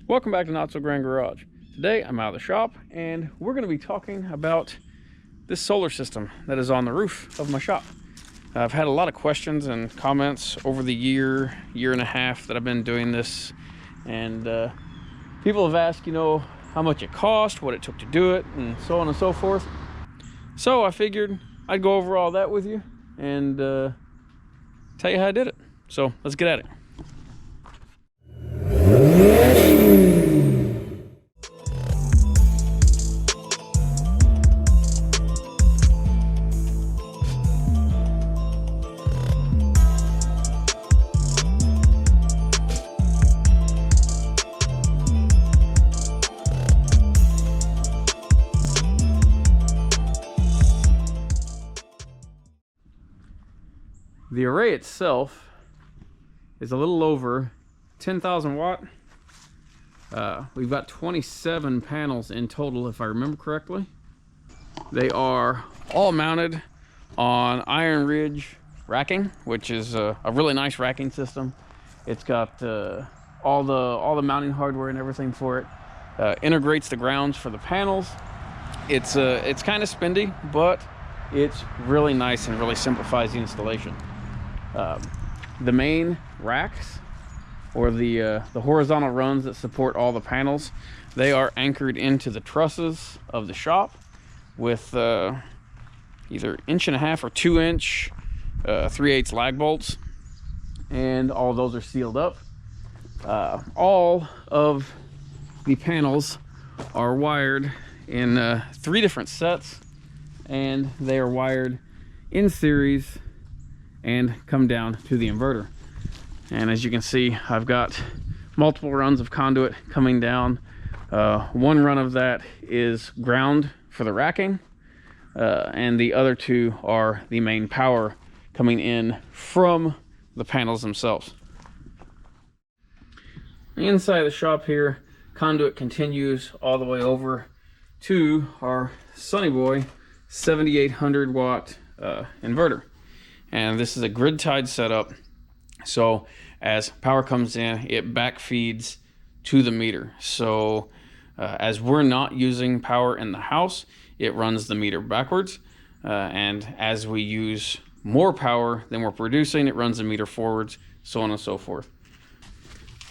Welcome back to Not So Grand Garage. Today I'm out of the shop and we're going to be talking about this solar system that is on the roof of my shop. I've had a lot of questions and comments over the year and a half that I've been doing this, and people have asked, how much it cost, what it took to do it, and so on and so forth. So I figured I'd go over all that with you and tell you how I did it. So let's get at it. The array itself is a little over 10,000 watt. We've got 27 panels in total, if I remember correctly. They are all mounted on Iron Ridge racking, which is a really nice racking system. It's got all the mounting hardware and everything for it. Integrates the grounds for the panels. It's kind of spendy, but it's really nice and really simplifies the installation. The main racks, or the horizontal runs that support all the panels, they are anchored into the trusses of the shop with either 1.5 inch or 2 inch 3/8 lag bolts, and all of those are sealed up. All of the panels are wired in 3 different sets, and they are wired in series and come down to the inverter. And as you can see, I've got multiple runs of conduit coming down. One run of that is ground for the racking, and the other 2 are the main power coming in from the panels themselves. Inside the shop here, conduit continues all the way over to our Sunny Boy 7800 watt inverter. And this is a grid tied setup, so as power comes in, it back feeds to the meter. So as we're not using power in the house, it runs the meter backwards, and as we use more power than we're producing, it runs the meter forwards, so on and so forth.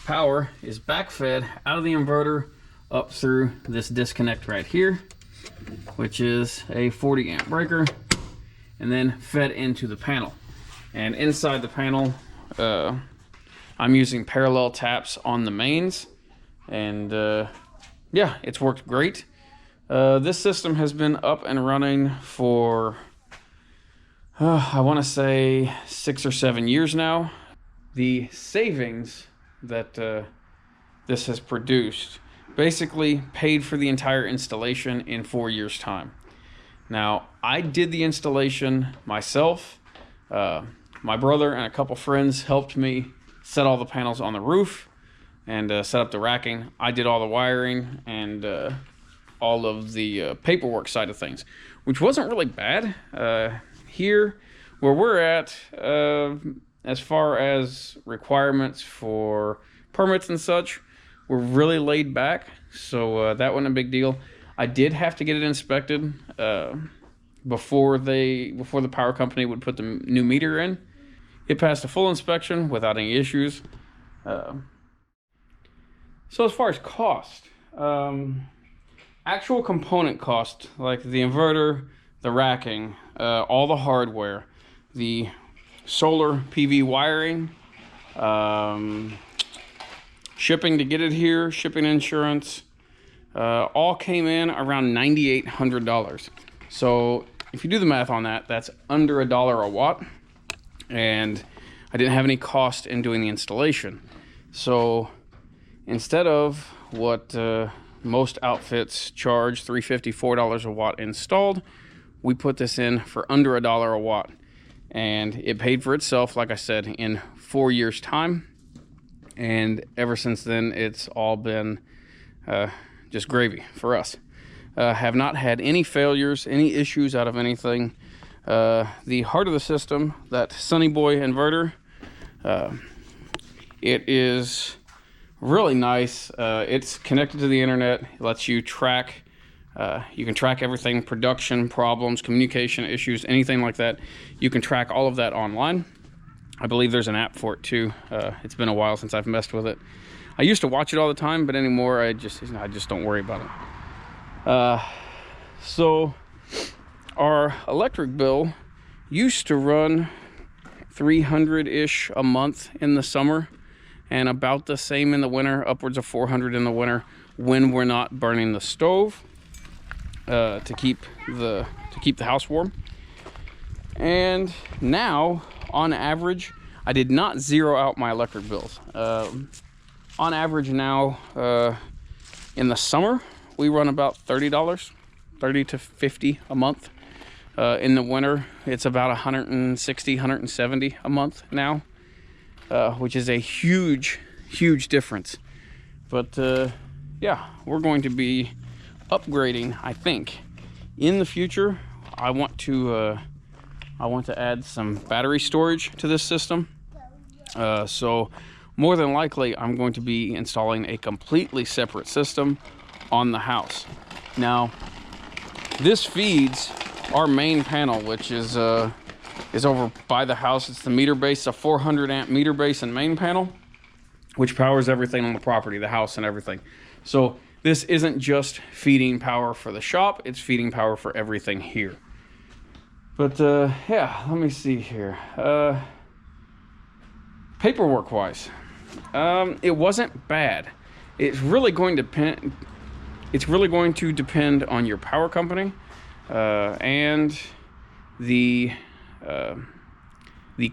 Power is back fed out of the inverter up through this disconnect right here, which is a 40 amp breaker, and then fed into the panel. And inside the panel, I'm using parallel taps on the mains, and yeah, it's worked great. This system has been up and running for I want to say 6 or 7 years now. The savings that this has produced basically paid for the entire installation in 4 years' time. Now, I did the installation myself. My brother and a couple friends helped me set all the panels on the roof and set up the racking. I did all the wiring and all of the paperwork side of things, which wasn't really bad. Here, where we're at, as far as requirements for permits and such, we're really laid back, so that wasn't a big deal. I did have to get it inspected before the power company would put the new meter in. It passed a full inspection without any issues. So as far as cost, actual component cost, like the inverter, the racking, all the hardware, the solar PV wiring, shipping to get it here, shipping insurance, all came in around $9,800. So if you do the math on that, that's under $1 a watt, and I didn't have any cost in doing the installation. So instead of what most outfits charge, $3.50, $4 a watt installed, we put this in for under $1 a watt, and it paid for itself, like I said, in 4 years' time. And ever since then, it's all been just gravy for us. Have not had any failures, any issues out of anything. The heart of the system, that Sunny Boy inverter, it is really nice. It's connected to the internet. It lets you track. You can track everything: production problems, communication issues, anything like that. You can track all of that online. I believe there's an app for it too. It's been a while since I've messed with it. I used to watch it all the time, but anymore I just don't worry about it. So our electric bill used to run $300-ish a month in the summer, and about the same in the winter, upwards of $400 in the winter when we're not burning the stove to keep the house warm. And now, on average, I did not zero out my electric bills. On average now, in the summer, we run about $30 to $50 a month. In the winter, it's about $160, $170 a month now, which is a huge difference. But yeah, we're going to be upgrading, I think. In the future, I want to add some battery storage to this system. So more than likely, I'm going to be installing a completely separate system on the house. Now, this feeds our main panel, which is over by the house. It's the meter base, a 400 amp meter base and main panel, which powers everything on the property, the house and everything. So this isn't just feeding power for the shop, it's feeding power for everything here. But yeah, let me see here. Paperwork wise, it wasn't bad. It's really going to depend on your power company and the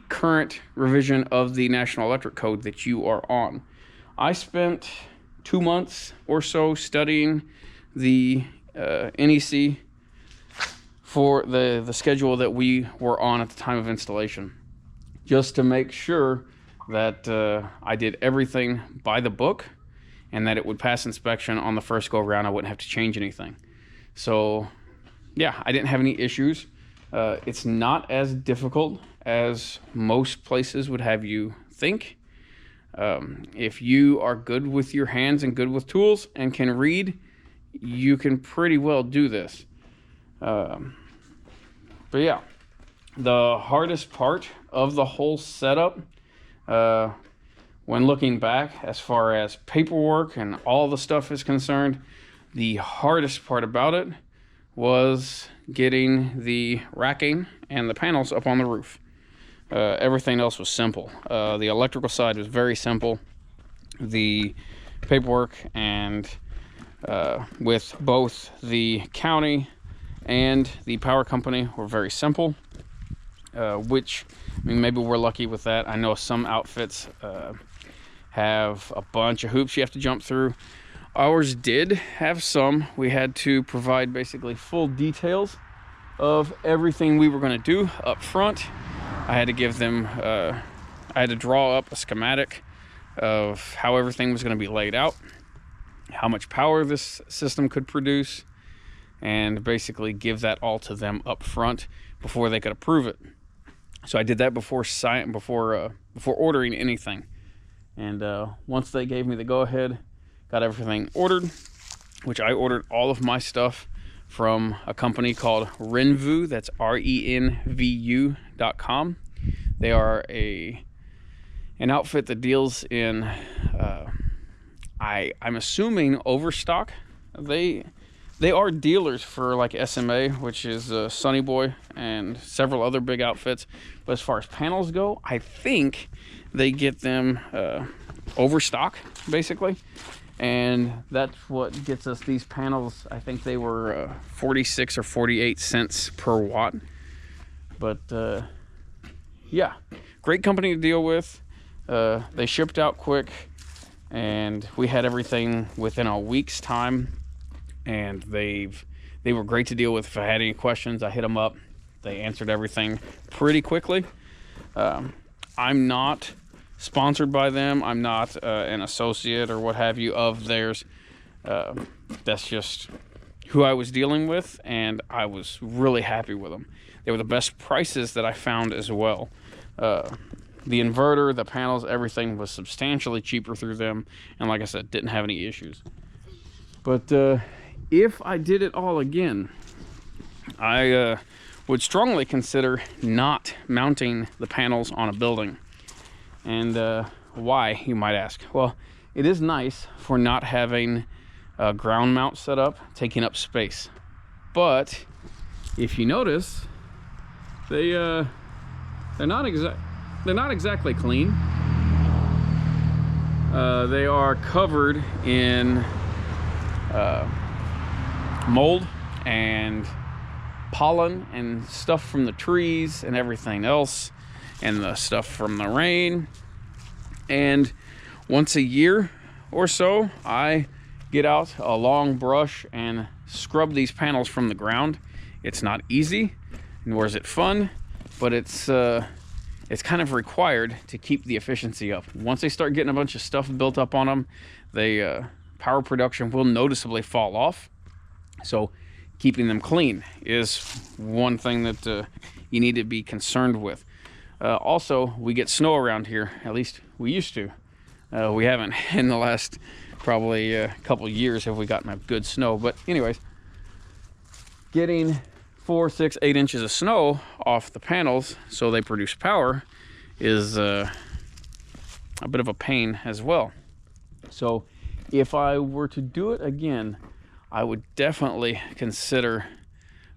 current revision of the National Electric Code that you are on. I spent 2 months or so studying the NEC for the schedule that we were on at the time of installation, just to make sure that I did everything by the book and that it would pass inspection on the first go around. I wouldn't have to change anything. So yeah, I didn't have any issues. It's not as difficult as most places would have you think. If you are good with your hands and good with tools and can read, you can pretty well do this. But yeah, the hardest part of the whole setup, when looking back as far as paperwork and all the stuff is concerned, the hardest part about it was getting the racking and the panels up on the roof. Everything else was simple. The electrical side was very simple. The paperwork and with both the county and the power company were very simple, which, I mean, maybe we're lucky with that. I know some outfits have a bunch of hoops you have to jump through. Ours did have some. We had to provide basically full details of everything we were going to do up front. I had to give them, I had to draw up a schematic of how everything was going to be laid out, how much power this system could produce, and basically give that all to them up front before they could approve it. So I did that before ordering anything. And once they gave me the go-ahead, got everything ordered, which I ordered all of my stuff from a company called Renvu. That's RENVU.com. They are an outfit that deals in, I'm assuming, overstock. They are dealers for like SMA, which is Sunny Boy, and several other big outfits. But as far as panels go, I think they get them overstock, basically. And that's what gets us these panels. I think they were 46 or 48 cents per watt. But yeah, great company to deal with. They shipped out quick, and we had everything within a week's time. And they were great to deal with. If I had any questions, I hit them up. They answered everything pretty quickly. I'm not sponsored by them. I'm not an associate or what have you of theirs. That's just who I was dealing with, and I was really happy with them. They were the best prices that I found as well. the inverter, the panels, everything was substantially cheaper through them, and like I said, didn't have any issues. But if I did it all again, I would strongly consider not mounting the panels on a building. And why, you might ask? Well, it is nice for not having a ground mount set up, taking up space. But if you notice, they're not exactly clean. They are covered in mold and pollen and stuff from the trees and everything else, and the stuff from the rain. And once a year or so, I get out a long brush and scrub these panels from the ground. It's not easy, nor is it fun, but it's kind of required to keep the efficiency up. Once they start getting a bunch of stuff built up on them, power production will noticeably fall off. So keeping them clean is one thing that you need to be concerned with. Also, we get snow around here, at least we used to. We haven't in the last probably couple years have we gotten a good snow. But anyways, getting 4, 6, 8 inches of snow off the panels so they produce power is a bit of a pain as well. So if I were to do it again, I would definitely consider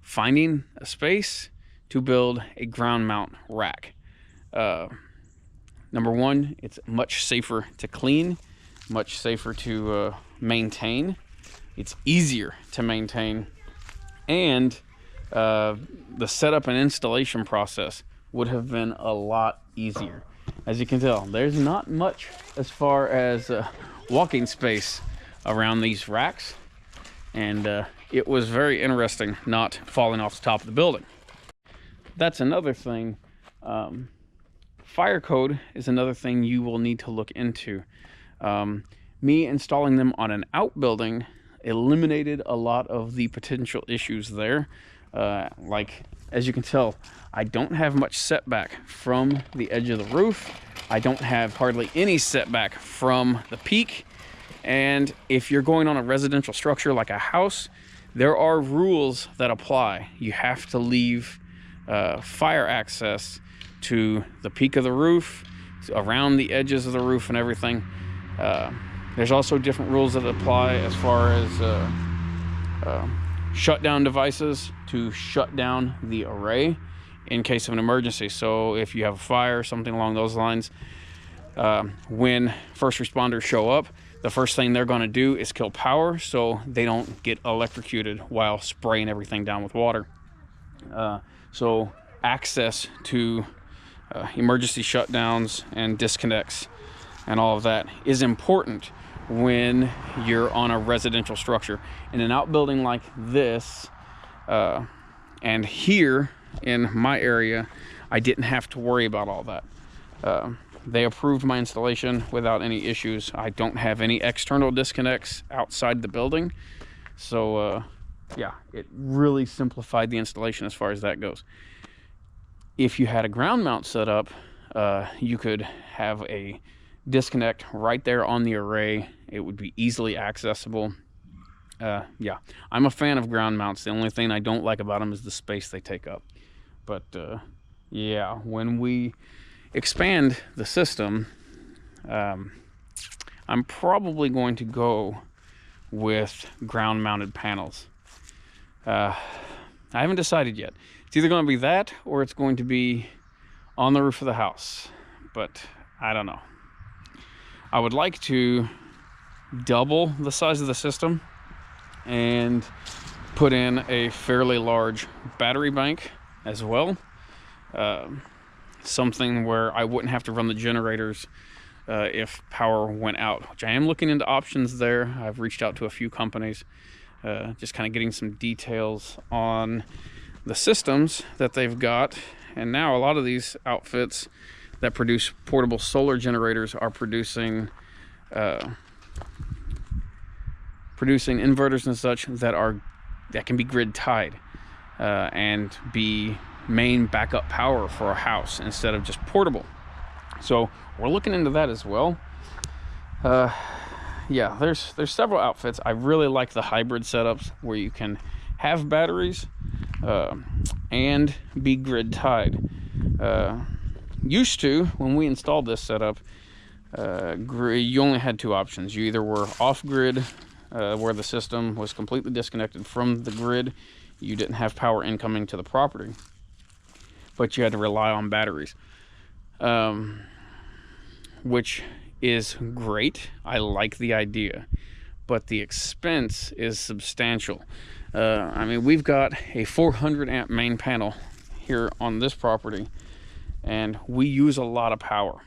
finding a space to build a ground mount rack. Number one, it's much safer to clean, much safer to maintain. It's easier to maintain, and the setup and installation process would have been a lot easier. As you can tell, there's not much as far as walking space around these racks, and it was very interesting not falling off the top of the building. That's another thing. Fire code is another thing you will need to look into. Me installing them on an outbuilding eliminated a lot of the potential issues there. Like, as you can tell, I don't have much setback from the edge of the roof. I don't have hardly any setback from the peak. And if you're going on a residential structure like a house, there are rules that apply. You have to leave fire access to the peak of the roof, around the edges of the roof and everything. There's also different rules that apply as far as shutdown devices to shut down the array in case of an emergency. So if you have a fire or something along those lines, when first responders show up, the first thing they're going to do is kill power so they don't get electrocuted while spraying everything down with water. So access to emergency shutdowns and disconnects and all of that is important when you're on a residential structure. In an outbuilding like this, and here in my area, I didn't have to worry about all that. They approved my installation without any issues. I don't have any external disconnects outside the building. So yeah, it really simplified the installation as far as that goes. If you had a ground mount set up, you could have a disconnect right there on the array. It would be easily accessible. Yeah, I'm a fan of ground mounts. The only thing I don't like about them is the space they take up. But yeah, when we expand the system, I'm probably going to go with ground mounted panels. I haven't decided yet. It's either going to be that or it's going to be on the roof of the house, but I don't know. I would like to double the size of the system and put in a fairly large battery bank as well. Something where I wouldn't have to run the generators if power went out, which I am looking into options there. I've reached out to a few companies, just kind of getting some details on the systems that they've got. And now a lot of these outfits that produce portable solar generators are producing inverters and such that can be grid tied and be main backup power for a house instead of just portable. So we're looking into that as well. Yeah, there's several outfits. I really like the hybrid setups where you can have batteries and be grid tied. Used to, when we installed this setup, you only had two options. You either were off grid, where the system was completely disconnected from the grid, you didn't have power incoming to the property, but you had to rely on batteries, which is great. I like the idea, but the expense is substantial. I mean, we've got a 400 amp main panel here on this property, and we use a lot of power.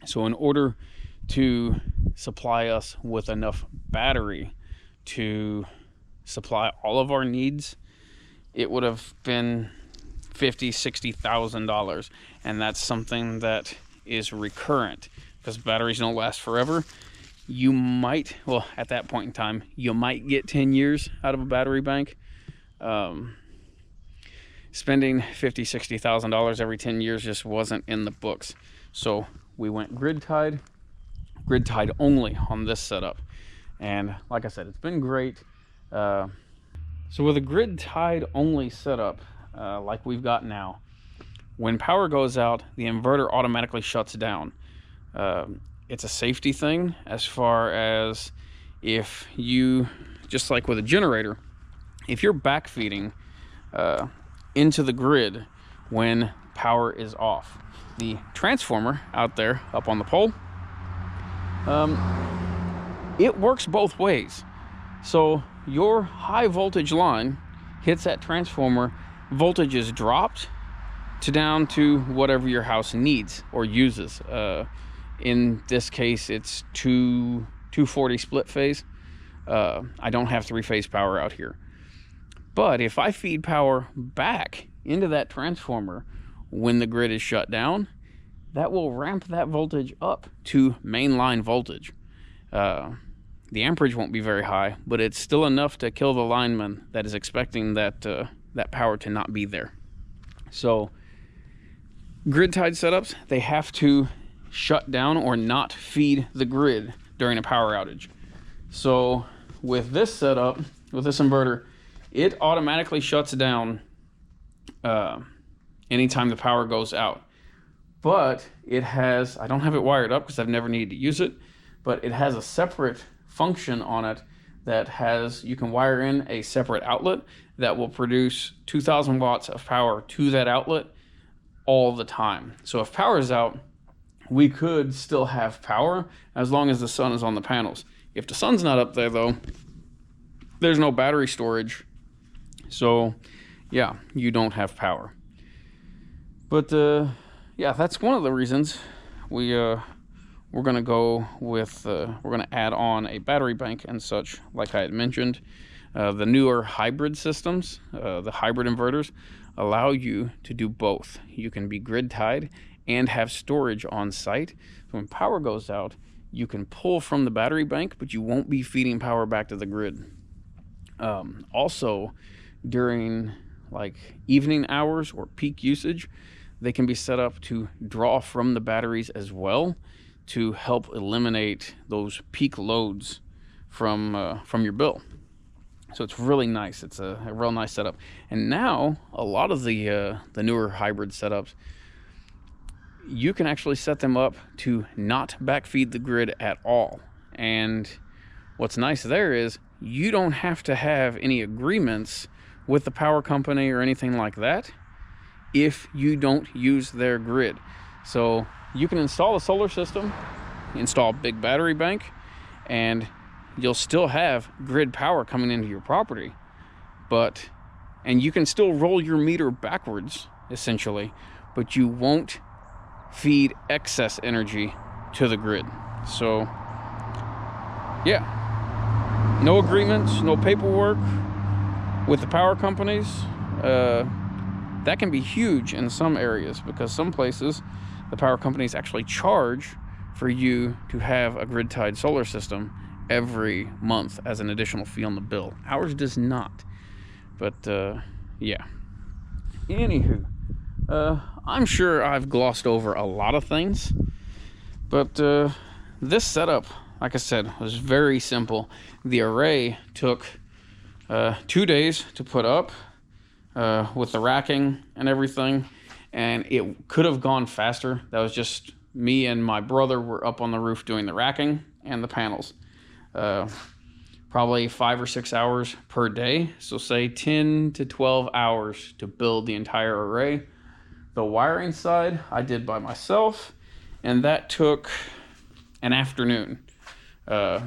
So in order to supply us with enough battery to supply all of our needs, it would have been $50,000-$60,000, and that's something that is recurrent because batteries don't last forever. You might, well, at that point in time, you might get 10 years out of a battery bank. Spending $50,000-$60,000 every 10 years just wasn't in the books. So we went grid tied only on this setup. And like I said, it's been great. So with a grid tied only setup, like we've got now, when power goes out, the inverter automatically shuts down. It's a safety thing as far as if you, just like with a generator, if you're backfeeding into the grid when power is off, the transformer out there up on the pole, it works both ways. So your high voltage line hits that transformer, voltage is dropped to down to whatever your house needs or uses. In this case, it's 240 split phase. I don't have 3-phase power out here. But if I feed power back into that transformer when the grid is shut down, that will ramp that voltage up to mainline voltage. The amperage won't be very high, but it's still enough to kill the lineman that is expecting that that power to not be there. So grid tied setups, they have to shut down or not feed the grid during a power outage. So with this setup, with this inverter, it automatically shuts down anytime the power goes out. But it has, I don't have it wired up because I've never needed to use it, but it has a separate function on it that has, you can wire in a separate outlet that will produce 2,000 watts of power to that outlet all the time. So if power is out, we could still have power as long as the sun is on the panels. If the sun's not up there though, there's no battery storage. So yeah, you don't have power. But yeah, that's one of the reasons we're gonna go with, we're gonna add on a battery bank and such, like I had mentioned. The newer hybrid systems, the hybrid inverters, allow you to do both. You can be grid tied and have storage on site. So when power goes out, you can pull from the battery bank, but you won't be feeding power back to the grid. Also, during like evening hours or peak usage, they can be set up to draw from the batteries as well to help eliminate those peak loads from your bill. So it's really nice. It's a real nice setup. And now a lot of the newer hybrid setups, you can actually set them up to not backfeed the grid at all. And what's nice there is you don't have to have any agreements with the power company or anything like that if you don't use their grid. So you can install a solar system, install a big battery bank, and you'll still have grid power coming into your property. And you can still roll your meter backwards, essentially, but you won't feed excess energy to the grid. So yeah, no agreements, no paperwork with the power companies. That can be huge in some areas because some places the power companies actually charge for you to have a grid tied solar system every month as an additional fee on the bill. Ours does not. But yeah, anywho, I'm sure I've glossed over a lot of things, but this setup, like I said, was very simple. The array took 2 days to put up with the racking and everything, and it could have gone faster. That was just me and my brother were up on the roof doing the racking and the panels. Probably 5 or 6 hours per day, so say 10 to 12 hours to build the entire array. The wiring side I did by myself, and that took an afternoon. Cut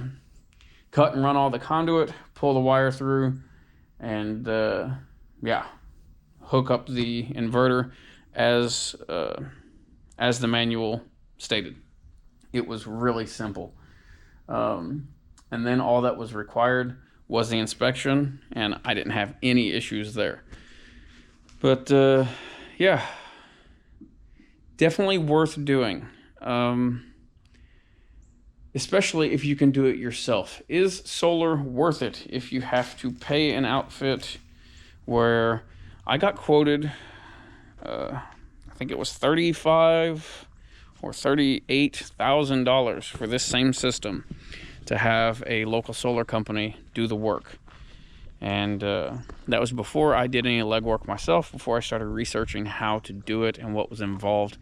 and run all the conduit, pull the wire through, and yeah, hook up the inverter as the manual stated. It was really simple. And then all that was required was the inspection, and I didn't have any issues there. But yeah, definitely worth doing, especially if you can do it yourself. Is solar worth it if you have to pay an outfit where I got quoted, I think it was $35,000 or $38,000 for this same system to have a local solar company do the work. And that was before I did any legwork myself, before I started researching how to do it and what was involved.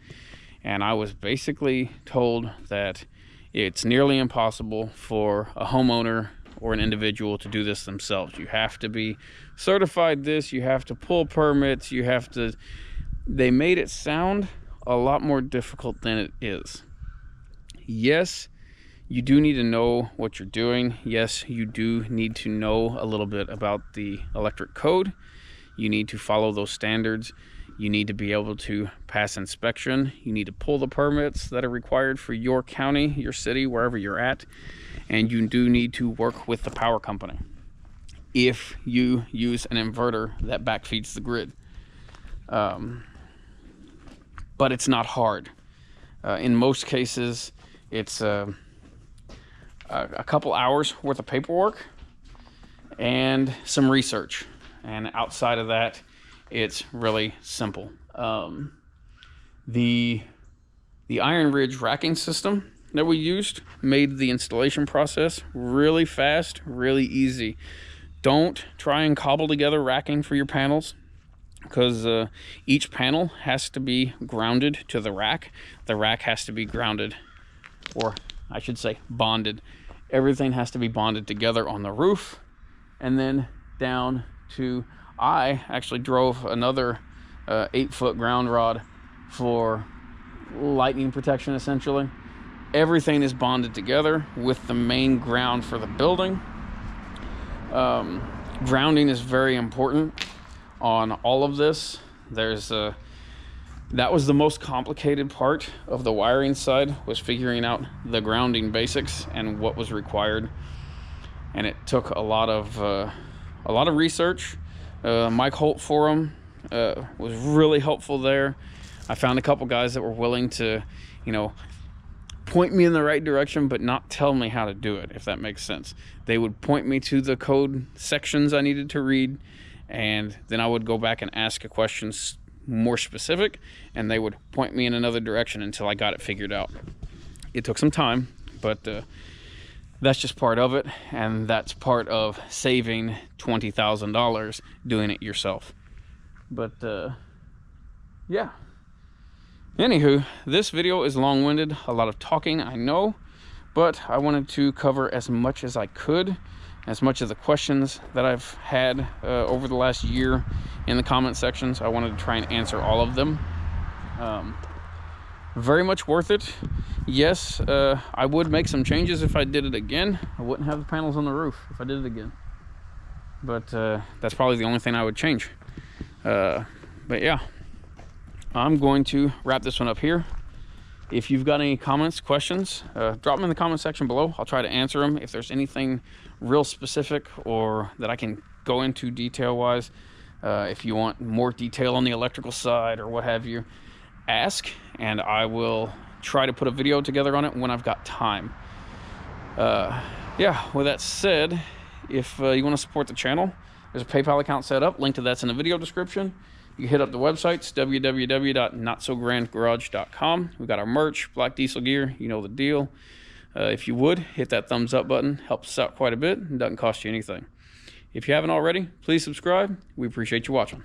And I was basically told that it's nearly impossible for a homeowner or an individual to do this themselves. You have to be certified this, you have to pull permits, you have to... They made it sound a lot more difficult than it is. Yes, you do need to know what you're doing. Yes, you do need to know a little bit about the electric code. You need to follow those standards. You need to be able to pass inspection. You need to pull the permits that are required for your county, your city, wherever you're at. And you do need to work with the power company if you use an inverter that backfeeds the grid. But it's not hard. In most cases, it's a couple hours worth of paperwork and some research. And outside of that, it's really simple. The Iron Ridge racking system that we used made the installation process really fast, really easy. Don't try and cobble together racking for your panels, because each panel has to be grounded to the rack. The rack has to be grounded, or I should say bonded. Everything has to be bonded together on the roof, and then down to... I actually drove another 8-foot ground rod for lightning protection, essentially. Everything is bonded together with the main ground for the building. Grounding is very important on all of this. That was the most complicated part of the wiring side, was figuring out the grounding basics and what was required. And it took a lot of research. Mike Holt Forum was really helpful there. I found a couple guys that were willing to, point me in the right direction, but not tell me how to do it, if that makes sense. They would point me to the code sections I needed to read, and then I would go back and ask a question more specific, and they would point me in another direction until I got it figured out. It took some time, but that's just part of it, and that's part of saving $20,000 doing it yourself. But yeah. Anywho, this video is long-winded, a lot of talking, I know, but I wanted to cover as much as I could, as much of the questions that I've had over the last year in the comment sections. I wanted to try and answer all of them. Very much worth it. Yes, I would make some changes if I did it again. I wouldn't have the panels on the roof if I did it again. But that's probably the only thing I would change. But yeah, I'm going to wrap this one up here. If you've got any comments, questions, drop them in the comment section below. I'll try to answer them. If there's anything real specific or that I can go into detail-wise, if you want more detail on the electrical side or what have you, ask, and I will try to put a video together on it when I've got time. Yeah, with that said, if you want to support the channel, there's a PayPal account set up. Link to that's in the video description. You can hit up the websites, www.notsograndgarage.com. We got our merch, black diesel gear, you know the deal. If you would, hit that thumbs up button. Helps us out quite a bit and doesn't cost you anything. If you haven't already, please subscribe. We appreciate you watching.